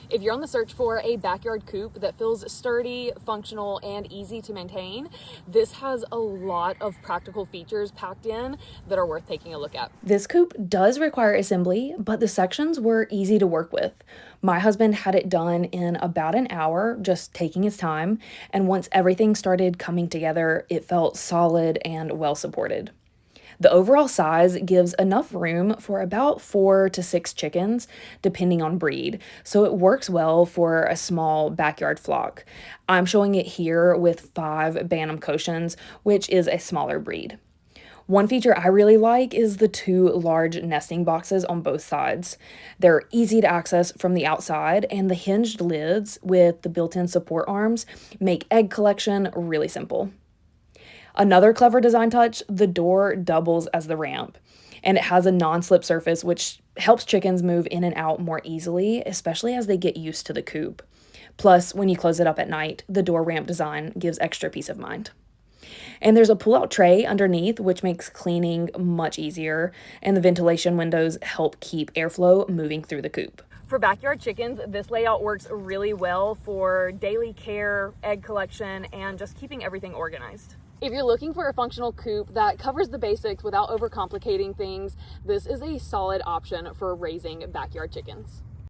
If you're on the search for a backyard coop that feels sturdy, functional, and easy to maintain, this has a lot of practical features packed in that are worth taking a look at. This coop does require assembly, but the sections were easy to work with. My husband had it done in about an hour, just taking his time, and once everything started coming together, it felt solid and well supported. The overall size gives enough room for about 4 to 6 chickens, depending on breed, so it works well for a small backyard flock. I'm showing it here with 5 Bantam Cochins, which is a smaller breed. One feature I really like is the 2 large nesting boxes on both sides. They're easy to access from the outside, and the hinged lids with the built-in support arms make egg collection really simple. Another clever design touch, the door doubles as the ramp, and it has a non-slip surface which helps chickens move in and out more easily, especially as they get used to the coop. Plus, when you close it up at night, the door ramp design gives extra peace of mind. And there's a pull-out tray underneath, which makes cleaning much easier, and the ventilation windows help keep airflow moving through the coop. For backyard chickens, this layout works really well for daily care, egg collection, and just keeping everything organized. If you're looking for a functional coop that covers the basics without overcomplicating things, this is a solid option for raising backyard chickens.